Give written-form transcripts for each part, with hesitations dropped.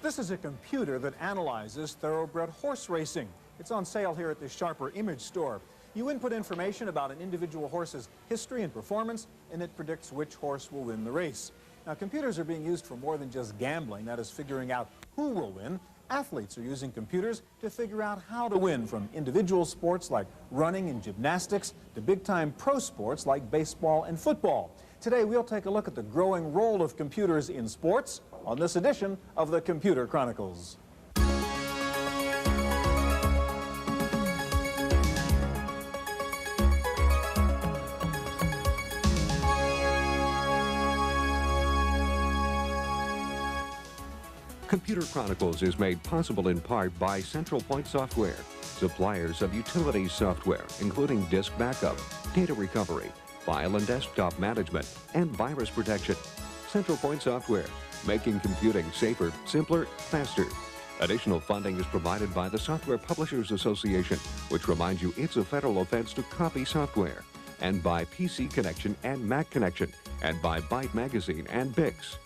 This is a computer that analyzes thoroughbred horse racing. It's on sale here at the Sharper Image store. You input information about an individual horse's history and performance, and it predicts which horse will win the race. Now, computers are being used for more than just gambling, that is figuring out who will win. Athletes are using computers to figure out how to win, from individual sports like running and gymnastics to big-time pro sports like baseball and football. Today, we'll take a look at the growing role of computers in sports on this edition of the Computer Chronicles. Computer Chronicles is made possible in part by Central Point Software, suppliers of utilities software, including disk backup, data recovery, file and desktop management, and virus protection. Central Point Software, making computing safer, simpler, faster. Additional funding is provided by the Software Publishers Association, which reminds you it's a federal offense to copy software, and by PC Connection and Mac Connection, and by Byte Magazine and Bix.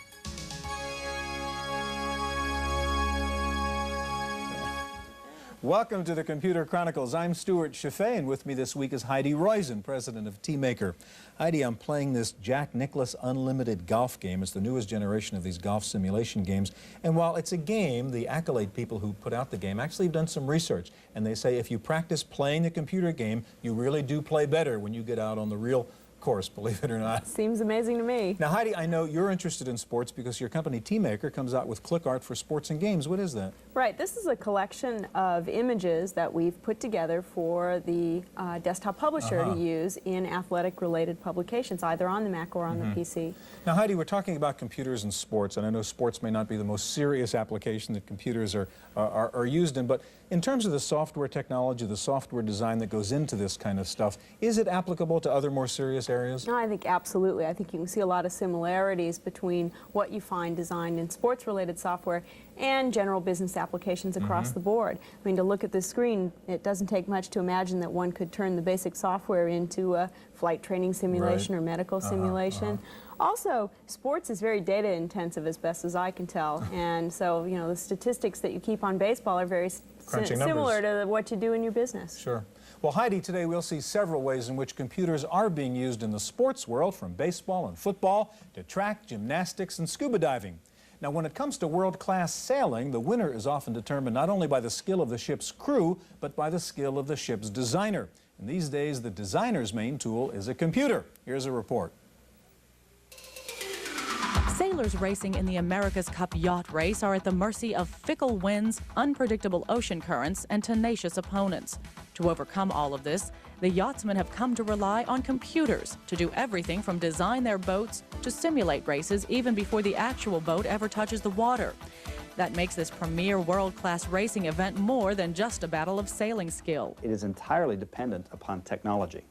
Welcome to the Computer Chronicles. I'm Stewart Cheifet, and with me this week is Heidi Roizen, president of T-Maker. Heidi, I'm playing this Jack Nicklaus Unlimited golf game. It's the newest generation of these golf simulation games. And while it's a game, the Accolade people who put out the game actually have done some research. And they say if you practice playing the computer game, you really do play better when you get out on the real course, believe it or not. Seems amazing to me. Now, Heidi, I know you're interested in sports because your company T-Maker comes out with click art for sports and games. What is that? Right. This is a collection of images that we've put together for the desktop publisher to use in athletic-related publications, either on the Mac or on the PC. Now, Heidi, we're talking about computers and sports, and I know sports may not be the most serious application that computers are used in, but in terms of the software technology, the software design that goes into this kind of stuff, is it applicable to other more serious areas? No, I think absolutely. I think you can see a lot of similarities between what you find designed in sports-related software and general business applications across the board. I mean, to look at this screen, it doesn't take much to imagine that one could turn the basic software into a flight training simulation or medical simulation. Also, sports is very data intensive as best as I can tell, and so, you know, the statistics that you keep on baseball are very similar to what you do in your business. Sure. Well, Heidi, today we'll see several ways in which computers are being used in the sports world, from baseball and football to track, gymnastics, and scuba diving. Now, when it comes to world-class sailing, the winner is often determined not only by the skill of the ship's crew, but by the skill of the ship's designer. And these days, the designer's main tool is a computer. Here's a report. Sailors racing in the America's Cup yacht race are at the mercy of fickle winds, unpredictable ocean currents, and tenacious opponents. To overcome all of this, the yachtsmen have come to rely on computers to do everything from design their boats to simulate races even before the actual boat ever touches the water. That makes this premier world-class racing event more than just a battle of sailing skill. It is entirely dependent upon technology.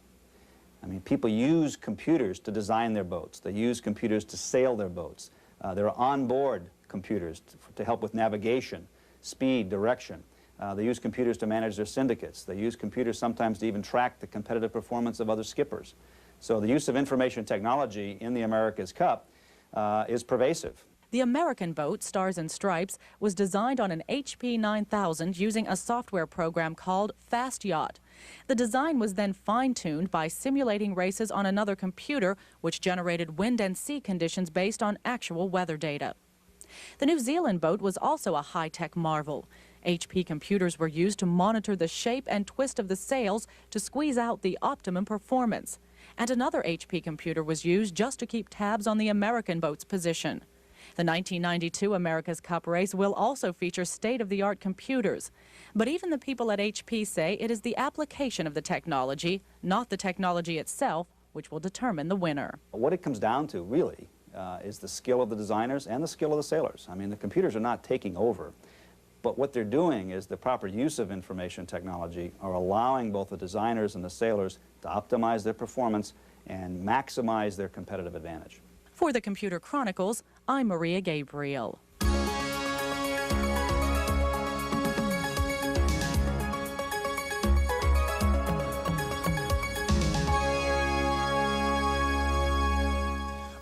I mean, people use computers to design their boats. They use computers to sail their boats. There are onboard computers to help with navigation, speed, direction. They use computers to manage their syndicates. They use computers sometimes to even track the competitive performance of other skippers. So the use of information technology in the America's Cup is pervasive. The American boat, Stars and Stripes, was designed on an HP 9000 using a software program called Fast Yacht. The design was then fine-tuned by simulating races on another computer, which generated wind and sea conditions based on actual weather data. The New Zealand boat was also a high-tech marvel. HP computers were used to monitor the shape and twist of the sails to squeeze out the optimum performance. And another HP computer was used just to keep tabs on the American boat's position. The 1992 America's Cup race will also feature state-of-the-art computers. But even the people at HP say it is the application of the technology, not the technology itself, which will determine the winner. What it comes down to, really, is the skill of the designers and the skill of the sailors. I mean, the computers are not taking over, but what they're doing is the proper use of information technology are allowing both the designers and the sailors to optimize their performance and maximize their competitive advantage. For the Computer Chronicles, I'm Maria Gabriel.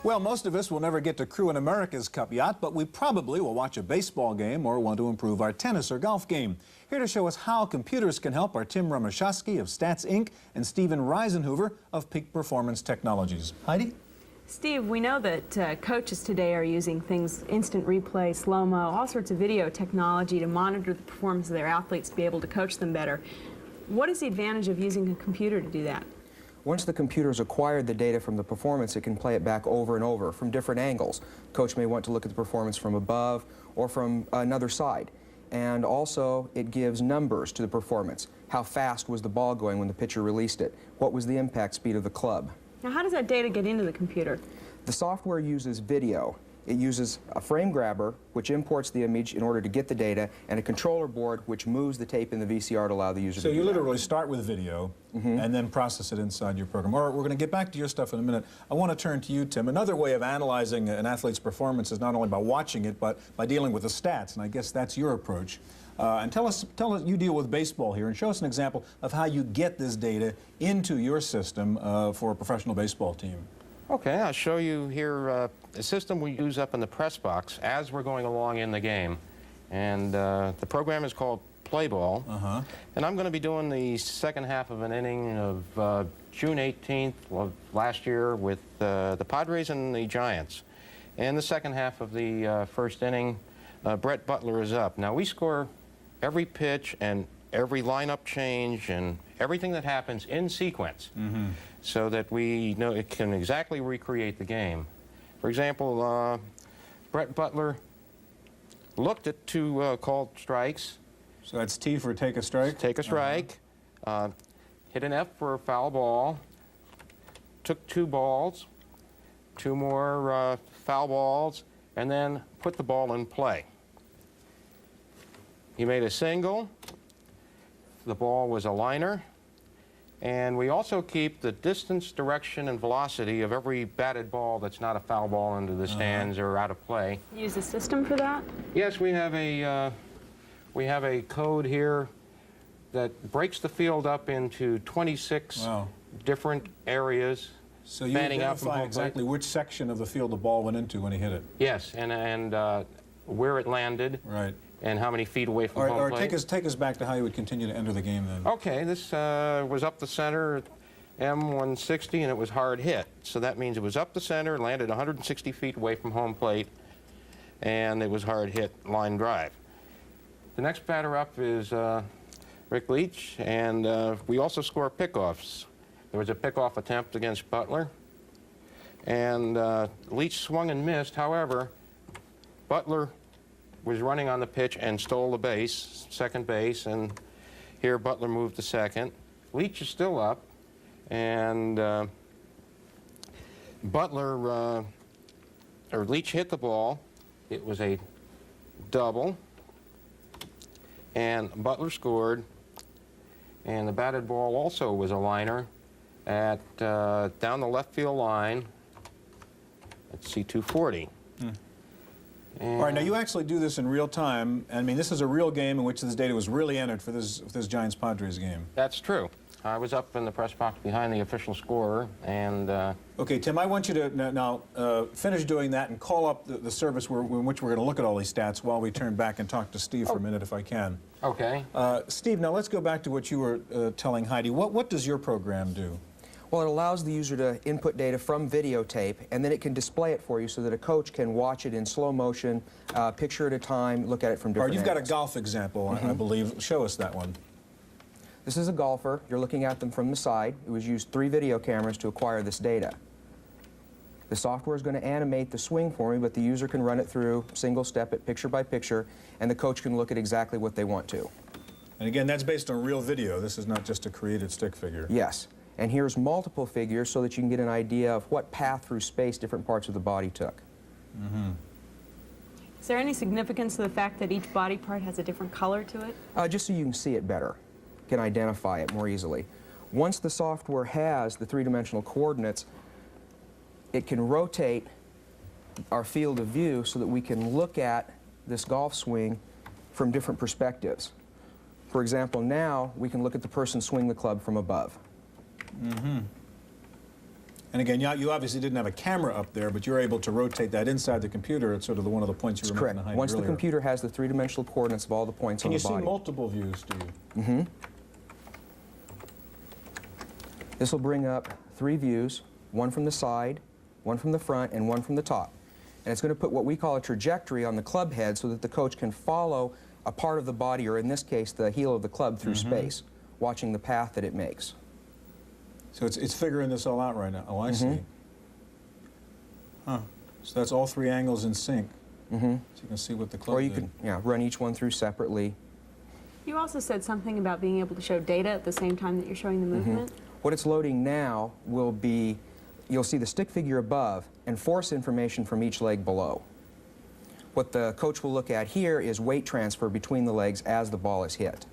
Well, most of us will never get to crew an America's Cup yacht, but we probably will watch a baseball game or want to improve our tennis or golf game. Here to show us how computers can help are Tim Ramashowski of Stats Inc. and Steven Reisenhuber of Peak Performance Technologies. Heidi? Steve, we know that coaches today are using things, instant replay, slow-mo, all sorts of video technology to monitor the performance of their athletes to be able to coach them better. What is the advantage of using a computer to do that? Once the computer's acquired the data from the performance, it can play it back over and over from different angles. Coach may want to look at the performance from above or from another side. And also, it gives numbers to the performance. How fast was the ball going when the pitcher released it? What was the impact speed of the club? Now, how does that data get into the computer? The software uses video. It uses a frame grabber, which imports the image in order to get the data, and a controller board, which moves the tape in the VCR to allow the user to do that. So you literally start with video and then process it inside your program. All right, we're going to get back to your stuff in a minute. I want to turn to you, Tim. Another way of analyzing an athlete's performance is not only by watching it, but by dealing with the stats, and I guess that's your approach. And tell us, you deal with baseball here, and show us an example of how you get this data into your system for a professional baseball team. Okay, I'll show you here a system we use up in the press box as we're going along in the game. And the program is called Play Ball. And I'm going to be doing the second half of an inning of June 18th of last year with the Padres and the Giants. And the second half of the first inning, Brett Butler is up. Now, we score every pitch and every lineup change and everything that happens in sequence. So that we know it can exactly recreate the game. For example, Brett Butler looked at two called strikes. So that's T for take a strike? Take a strike. Hit an F for a foul ball. Took two balls, two more foul balls, and then put the ball in play. He made a single. The ball was a liner. And we also keep the distance, direction, and velocity of every batted ball that's not a foul ball into the stands or out of play. Use a system for that? Yes, we have a code here that breaks the field up into 26 different areas. So you identify exactly which section of the field the ball went into when he hit it? Yes, and where it landed. Right. And how many feet away from home plate. Take us back to how you would continue to enter the game then. Okay, this was up the center, M160, and it was hard hit. So that means it was up the center, landed 160 feet away from home plate, and it was hard hit line drive. The next batter up is Rick Leach, and we also score pickoffs. There was a pickoff attempt against Butler, and Leach swung and missed. However, Butler was running on the pitch and stole the base, second base, and here Butler moved to second. Leach is still up, and Leach hit the ball. It was a double, and Butler scored, and the batted ball also was a liner at down the left field line at C240. All right, now you actually do this in real time. I mean, this is a real game in which this data was really entered for this Giants-Padres game. That's true. I was up in the press box behind the official scorer, and... Okay, Tim, I want you to now finish doing that and call up the service in which we're going to look at all these stats while we turn back and talk to Steve for a minute, if I can. Okay. Steve, now let's go back to what you were telling Heidi. What does your program do? Well, it allows the user to input data from videotape, and then it can display it for you so that a coach can watch it in slow motion, picture at a time, look at it from different All right, you've got a angles. golf example, I believe. Show us that one. This is a golfer. You're looking at them from the side. It was used 3 video cameras to acquire this data. The software is going to animate the swing for me, but the user can run it through single step it picture by picture, and the coach can look at exactly what they want to. And again, that's based on real video. This is not just a created stick figure. Yes. And here's multiple figures so that you can get an idea of what path through space different parts of the body took. Is there any significance to the fact that each body part has a different color to it? Just so you can see it better, can identify it more easily. Once the software has the three-dimensional coordinates, it can rotate our field of view so that we can look at this golf swing from different perspectives. For example, now we can look at the person swing the club from above. And again, you obviously didn't have a camera up there, but you're able to rotate that inside the computer. It's sort of one of the points you were making Correct. earlier. Once the computer has the three-dimensional coordinates of all the points on the body. Can you see multiple views, do you? Mm-hmm. This will bring up 3 views, one from the side, one from the front, and one from the top. And it's going to put what we call a trajectory on the club head so that the coach can follow a part of the body, or in this case, the heel of the club, through space, watching the path that it makes. So it's figuring this all out right now. Oh, I see. Huh. So that's all 3 angles in sync. So you can see what the club Or you did. can run each one through separately. You also said something about being able to show data at the same time that you're showing the movement. What it's loading now will be, you'll see the stick figure above and force information from each leg below. What the coach will look at here is weight transfer between the legs as the ball is hit.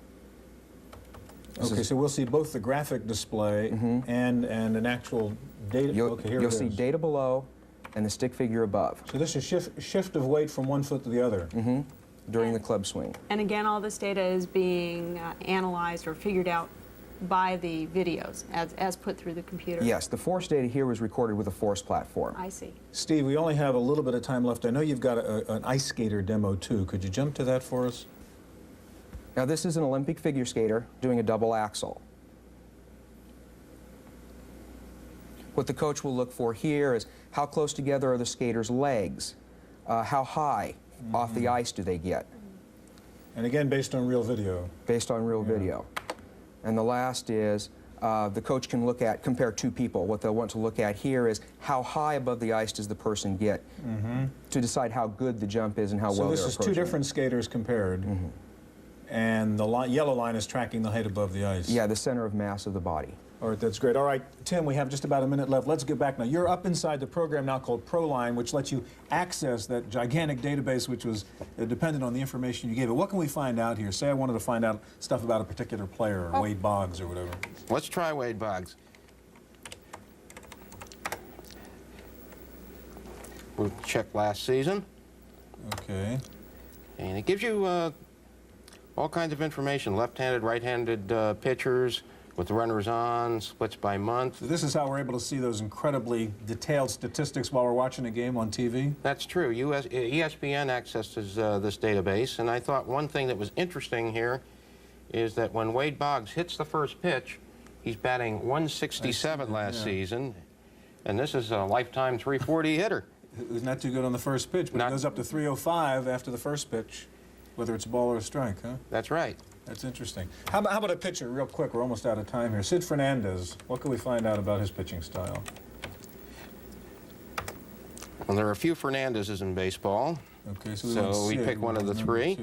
Okay, so we'll see both the graphic display and an actual data. Okay, here You'll it see is. data below and the stick figure above. So this is shift of weight from one foot to the other. During the club swing. And again, all this data is being analyzed or figured out by the videos as put through the computer. Yes, the force data here was recorded with a force platform. I see. Steve, we only have a little bit of time left. I know you've got an ice skater demo too. Could you jump to that for us? Now this is an Olympic figure skater doing a double axel. What the coach will look for here is how close together are the skater's legs? How high off the ice do they get? And again, based on real video. Based on real video. And the last is the coach can compare 2 people. What they'll want to look at here is how high above the ice does the person get to decide how good the jump is and how well they're approaching. So this is 2 different skaters compared. And the yellow line is tracking the height above the ice. Yeah, the center of mass of the body. All right, that's great. All right, Tim, we have just about a minute left. Let's get back now. You're up inside the program now called ProLine, which lets you access that gigantic database which was dependent on the information you gave it. What can we find out here? Say I wanted to find out stuff about a particular player, or Wade Boggs or whatever. Let's try Wade Boggs. We'll check last season. Okay. And it gives you all kinds of information, left-handed, right-handed pitchers, with the runners on, splits by month. So this is how we're able to see those incredibly detailed statistics while we're watching a game on TV? That's true. ESPN accesses this database, and I thought one thing that was interesting here is that when Wade Boggs hits the first pitch, he's batting 167 last season, and this is a lifetime 340 hitter. He's not too good on the first pitch, but he goes up to 305 after the first pitch, whether it's a ball or a strike, huh? That's right. That's interesting. How about a pitcher, real quick? We're almost out of time here. Sid Fernandez, what can we find out about his pitching style? Well, there are a few Fernandezes in baseball. Okay, so we pick one of the 3. 2.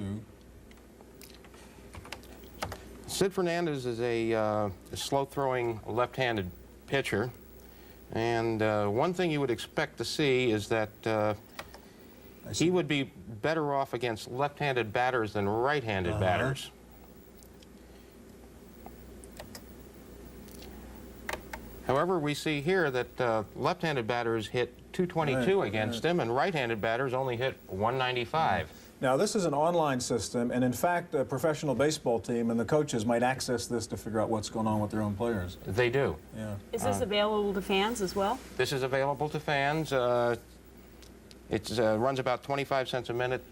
Sid Fernandez is a slow-throwing left-handed pitcher, and one thing you would expect to see is that he would be better off against left-handed batters than right-handed batters. However, we see here that left-handed batters hit 222 against him, and right-handed batters only hit 195. Now, this is an online system, and in fact, a professional baseball team and the coaches might access this to figure out what's going on with their own players. They do. Yeah. Is this available to fans as well? This is available to fans. It runs about 25 cents a minute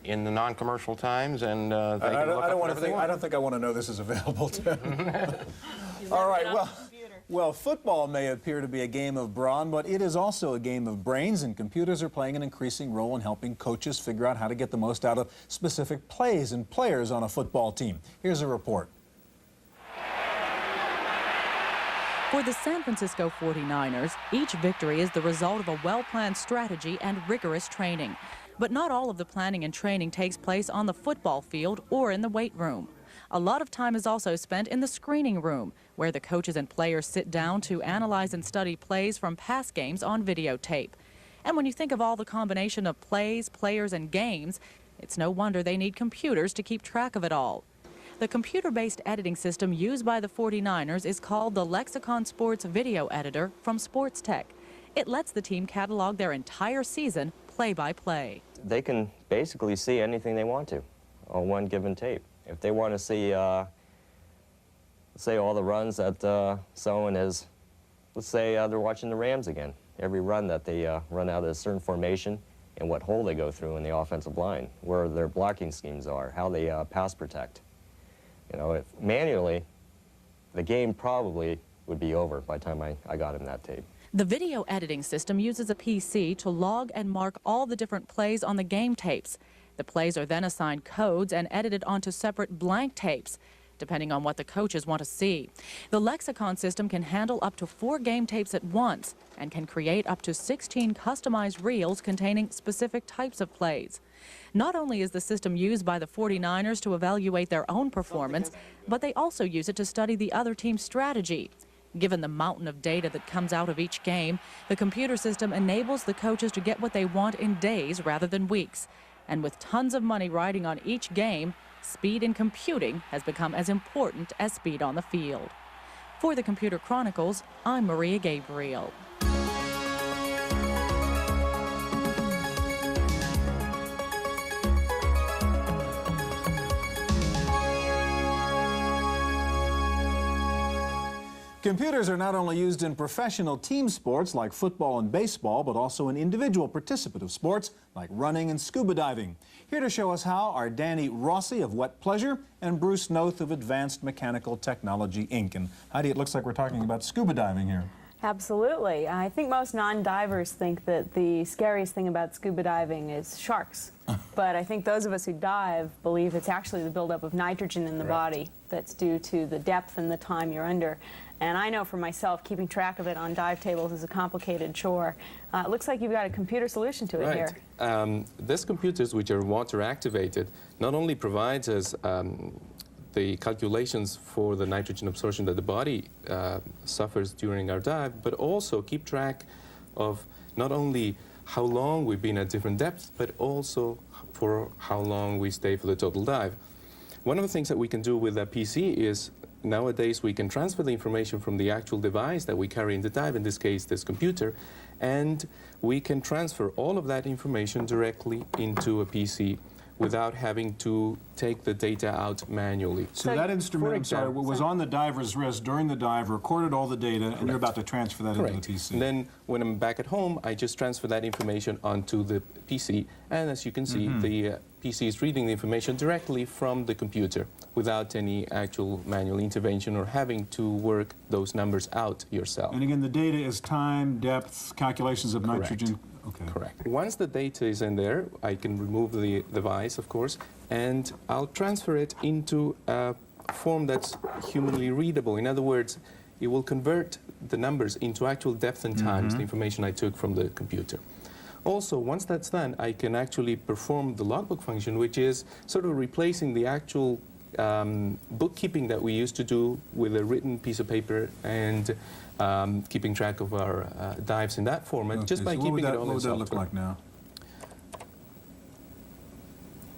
in the non-commercial times, and they can look up whatever they want. I don't think I want to know this is available to. All right, well, football may appear to be a game of brawn, but it is also a game of brains, and computers are playing an increasing role in helping coaches figure out how to get the most out of specific plays and players on a football team. Here's a report. For the San Francisco 49ers, each victory is the result of a well-planned strategy and rigorous training. But not all of the planning and training takes place on the football field or in the weight room. A lot of time is also spent in the screening room, where the coaches and players sit down to analyze and study plays from past games on videotape. And when you think of all the combination of plays, players, and games, it's no wonder they need computers to keep track of it all. The computer-based editing system used by the 49ers is called the Lexicon Sports Video Editor from Sports Tech. It lets the team catalog their entire season play by play. They can basically see anything they want to on one given tape. If they want to see, say, all the runs that someone has let's say they're watching the Rams again. Every run that they run out of a certain formation and what hole they go through in the offensive line, where their blocking schemes are, how they pass protect. You know, if manually, the game probably would be over by the time I got him that tape. The video editing system uses a PC to log and mark all the different plays on the game tapes. The plays are then assigned codes and edited onto separate blank tapes, depending on what the coaches want to see. The lexicon system can handle up to 4 game tapes at once and can create up to 16 customized reels containing specific types of plays. Not only is the system used by the 49ers to evaluate their own performance, but they also use it to study the other team's strategy. Given the mountain of data that comes out of each game, the computer system enables the coaches to get what they want in days rather than weeks. And with tons of money riding on each game, speed in computing has become as important as speed on the field. For the Computer Chronicles, I'm Maria Gabriel. Computers are not only used in professional team sports like football and baseball, but also in individual participative sports like running and scuba diving. Here to show us how are Danny Rossi of Wet Pleasure and Bruce Noth of Advanced Mechanical Technology, Inc. And Heidi, it looks like we're talking about scuba diving here. Absolutely. I think most non-divers think that the scariest thing about scuba diving is sharks. But I think those of us who dive believe it's actually the buildup of nitrogen in the body that's due to the depth and the time you're under. And I know for myself, keeping track of it on dive tables is a complicated chore. It looks like you've got a computer solution to it here. These computers, which are water activated, not only provides us the calculations for the nitrogen absorption that the body suffers during our dive, but also keep track of not only how long we've been at different depths, but also for how long we stay for the total dive. One of the things that we can do with a PC is nowadays we can transfer the information from the actual device that we carry in the dive, in this case this computer, and we can transfer all of that information directly into a PC without having to take the data out manually. So that instrument, I'm sorry, was on the diver's wrist during the dive, recorded all the data, and you're about to transfer that into the PC. And then when I'm back at home, I just transfer that information onto the PC, and as you can see, the PC is reading the information directly from the computer without any actual manual intervention or having to work those numbers out yourself. And again, the data is time, depth, calculations of nitrogen. Okay. Correct. Once the data is in there, I can remove the device, of course, and I'll transfer it into a form that's humanly readable. In other words, it will convert the numbers into actual depth and times, the information I took from the computer. Also, once that's done, I can actually perform the logbook function, which is sort of replacing the actual bookkeeping that we used to do with a written piece of paper and keeping track of our dives in that format, just by keeping it all in software. What would that look like now?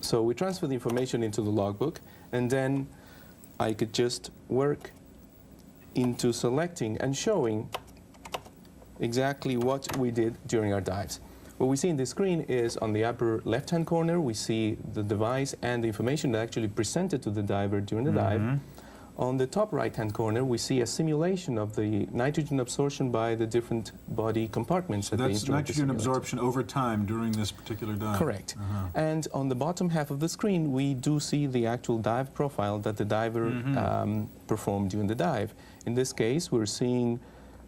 So we transfer the information into the logbook, and then I could just work into selecting and showing exactly what we did during our dives. What we see in the screen is on the upper left-hand corner, we see the device and the information that actually presented to the diver during the dive. On the top right-hand corner, we see a simulation of the nitrogen absorption by the different body compartments. So that's nitrogen absorption over time during this particular dive. Correct. And on the bottom half of the screen, we do see the actual dive profile that the diver performed during the dive. In this case, we're seeing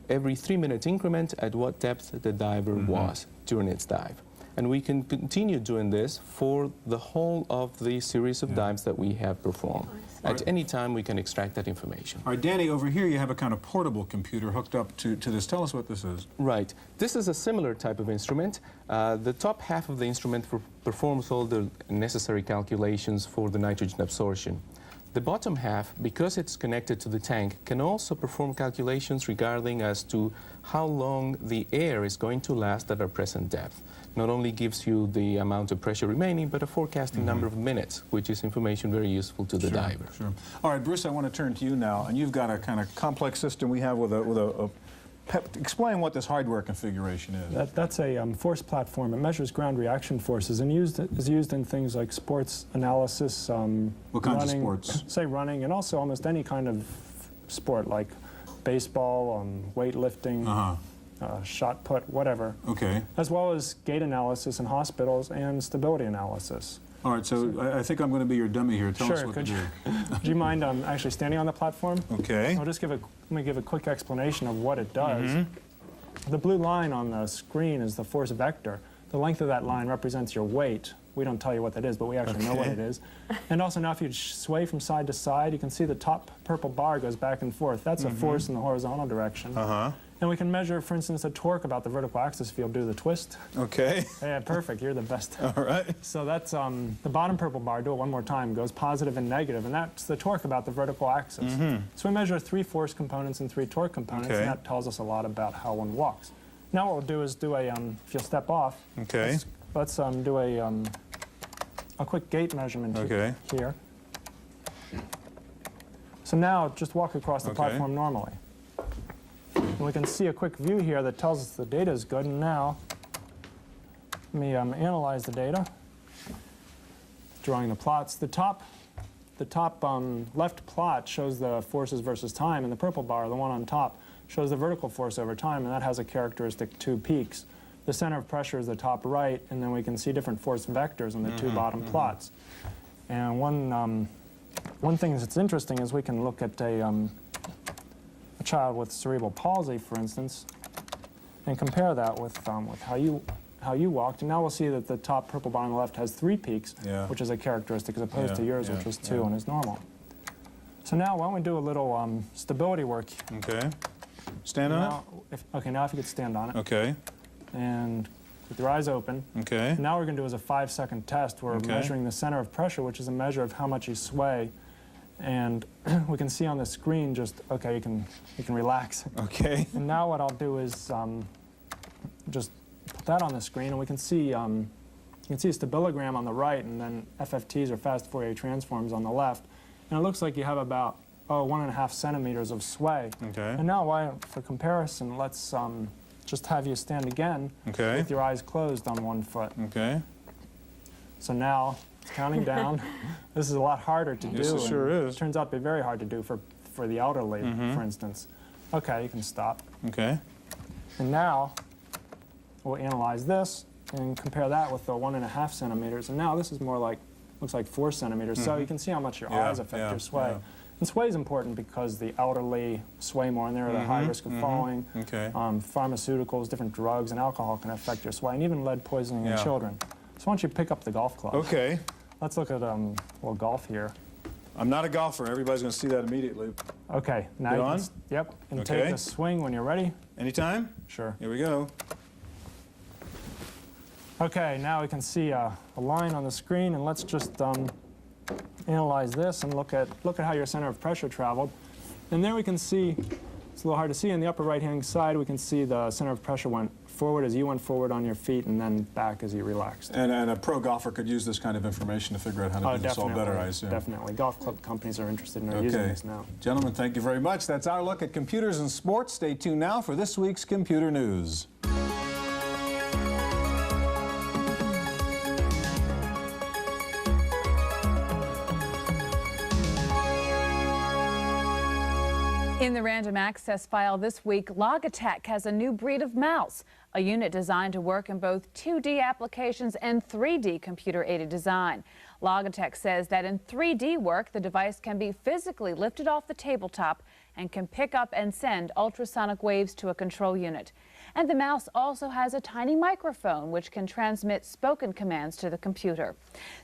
every 3-minute increment at what depth the diver was during its dive. And we can continue doing this for the whole of the series of dives that we have performed. At any time, we can extract that information. All right, Danny, over here you have a kind of portable computer hooked up to this. Tell us what this is. Right. This is a similar type of instrument. The top half of the instrument performs all the necessary calculations for the nitrogen absorption. The bottom half, because it's connected to the tank, can also perform calculations regarding as to how long the air is going to last at our present depth. Not only gives you the amount of pressure remaining, but a forecasting number of minutes, which is information very useful to the diver. Sure. All right, Bruce, I want to turn to you now, and you've got a kind of complex system we have with a explain what this hardware configuration is. That's a force platform. It measures ground reaction forces and is used in things like sports analysis. What kinds of sports? Say running, and also almost any kind of sport like baseball, weightlifting, shot put, whatever. Okay. As well as gait analysis in hospitals and stability analysis. All right, so I think I'm going to be your dummy here. Tell us what to do. Do you mind actually standing on the platform? Okay. I'll just let me give a quick explanation of what it does. The blue line on the screen is the force vector. The length of that line represents your weight. We don't tell you what that is, but we actually know what it is. And also now if you sway from side to side, you can see the top purple bar goes back and forth. That's a force in the horizontal direction. And we can measure, for instance, the torque about the vertical axis field due to the twist. Okay. Yeah, perfect. You're the best. All right. So that's the bottom purple bar, do it one more time, goes positive and negative, and that's the torque about the vertical axis. So we measure 3 force components and 3 torque components, and that tells us a lot about how one walks. Now what we'll do is do a, if you'll step off, let's do a quick gait measurement here. So now just walk across the platform normally. And we can see a quick view here that tells us the data is good. And now, let me analyze the data. Drawing the plots. The top left plot shows the forces versus time, and the purple bar, the one on top, shows the vertical force over time, and that has a characteristic 2 peaks. The center of pressure is the top right, and then we can see different force vectors in the 2 bottom plots. And one thing that's interesting is we can look at a child with cerebral palsy, for instance, and compare that with how you walked. And now we'll see that the top purple bar on the left has 3 peaks, which is a characteristic, as opposed to yours, which was 2 and is normal. So now why don't we do a little stability work? Okay. Stand on it? Okay, now if you could stand on it. Okay. And with your eyes open. Okay. Now what we're going to do is a 5-second test. We're measuring the center of pressure, which is a measure of how much you sway. And we can see on the screen just, okay, you can relax. Okay. And now what I'll do is just put that on the screen, and we can see you can see a stabilogram on the right, and then FFTs or fast Fourier transforms on the left. And it looks like you have about 1.5 centimeters of sway. Okay. And now, for comparison, let's just have you stand again with your eyes closed on one foot. Okay. So now it's counting down. This is a lot harder to do. This sure is. It turns out to be very hard to do for the elderly, for instance. Okay, you can stop. Okay. And now we'll analyze this and compare that with the 1.5 centimeters. And now this is more like, looks like 4 centimeters. So you can see how much your eyes affect your sway. And sway is important because the elderly sway more, and they're at a high risk of falling. Pharmaceuticals, different drugs, and alcohol can affect your sway, and even lead poisoning in children. So why don't you pick up the golf club? Okay. Let's look at well, golf here. I'm not a golfer. Everybody's going to see that immediately. Okay. Now you can, yep. And take a swing when you're ready. Anytime? Sure. Here we go. Okay. Now we can see a line on the screen, and let's just analyze this and look at how your center of pressure traveled. And there we can see, it's a little hard to see, in the upper right-hand side we can see the center of pressure went forward as you went forward on your feet, and then back as you relaxed. And a pro golfer could use this kind of information to figure out how to do this all better, I assume. Definitely. Golf club companies are interested in using this now. Gentlemen, thank you very much. That's our look at computers and sports. Stay tuned now for this week's Computer News. In the random access file this week, Logitech has a new breed of mouse, a unit designed to work in both 2D applications and 3D computer-aided design. Logitech says that in 3D work, the device can be physically lifted off the tabletop and can pick up and send ultrasonic waves to a control unit. And the mouse also has a tiny microphone which can transmit spoken commands to the computer.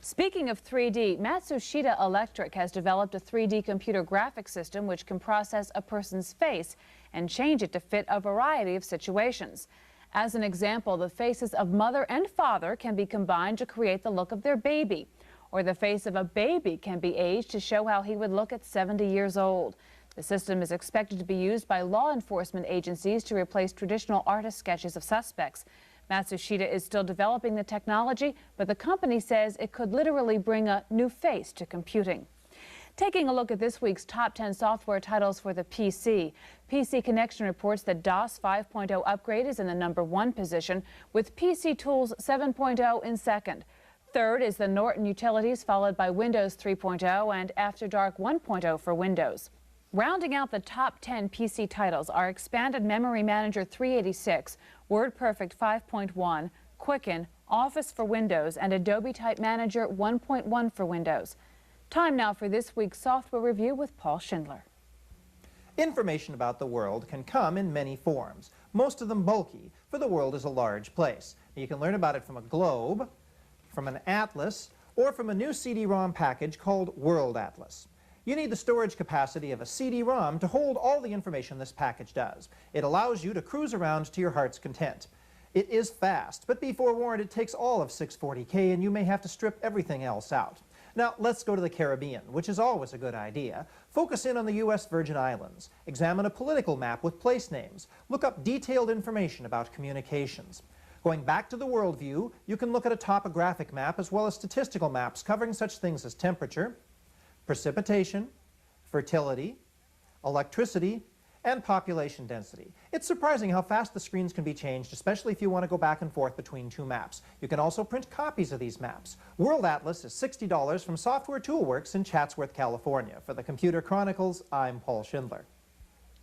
Speaking of 3D, Matsushita Electric has developed a 3D computer graphic system which can process a person's face and change it to fit a variety of situations. As an example, the faces of mother and father can be combined to create the look of their baby, or the face of a baby can be aged to show how he would look at 70 years old. The system is expected to be used by law enforcement agencies to replace traditional artist sketches of suspects. Matsushita is still developing the technology, but the company says it could literally bring a new face to computing. Taking a look at this week's top 10 software titles for the PC. PC Connection reports that DOS 5.0 upgrade is in the #1 position, with PC Tools 7.0 in second. Third is the Norton Utilities, followed by Windows 3.0 and After Dark 1.0 for Windows. Rounding out the top 10 PC titles are Expanded Memory Manager 386, WordPerfect 5.1, Quicken, Office for Windows, and Adobe Type Manager 1.1 for Windows. Time now for this week's software review with Paul Schindler. Information about the world can come in many forms, most of them bulky, for the world is a large place. You can learn about it from a globe, from an atlas, or from a new CD-ROM package called World Atlas. You need the storage capacity of a CD-ROM to hold all the information this package does. It allows you to cruise around to your heart's content. It is fast, but be forewarned, it takes all of 640K and you may have to strip everything else out. Now, let's go to the Caribbean, which is always a good idea. Focus in on the U.S. Virgin Islands. Examine a political map with place names. Look up detailed information about communications. Going back to the world view, you can look at a topographic map as well as statistical maps covering such things as temperature, precipitation, fertility, electricity, and population density. It's surprising how fast the screens can be changed, especially if you want to go back and forth between two maps. You can also print copies of these maps. World Atlas is $60 from Software Toolworks in Chatsworth, California. For the Computer Chronicles, I'm Paul Schindler.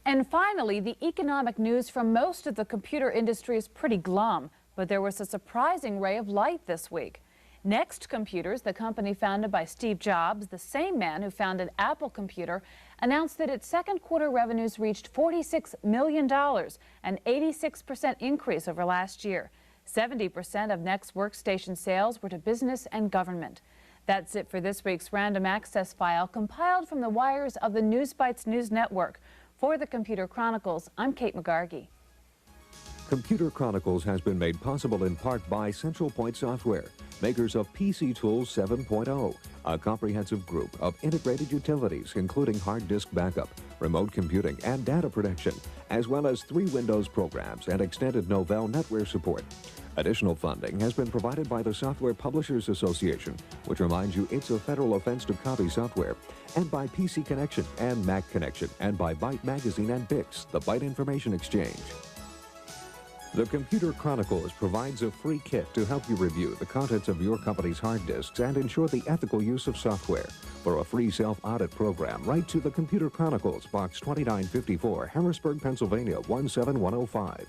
And finally, the economic news from most of the computer industry is pretty glum, but there was a surprising ray of light this week. Next Computers, the company founded by Steve Jobs, the same man who founded Apple Computer, announced that its second quarter revenues reached $46 million, an 86% increase over last year. 70% of Next workstation sales were to business and government. That's it for this week's Random Access File, compiled from the wires of the NewsBytes News Network. For the Computer Chronicles, I'm Kate McGargy. Computer Chronicles has been made possible in part by Central Point Software, makers of PC Tools 7.0, a comprehensive group of integrated utilities including hard disk backup, remote computing, and data protection, as well as 3 Windows programs and extended Novell NetWare support. Additional funding has been provided by the Software Publishers Association, which reminds you it's a federal offense to copy software, and by PC Connection and Mac Connection, and by Byte Magazine and Bix, the Byte Information Exchange. The Computer Chronicles provides a free kit to help you review the contents of your company's hard disks and ensure the ethical use of software. For a free self-audit program, write to the Computer Chronicles, Box 2954, Harrisburg, Pennsylvania 17105.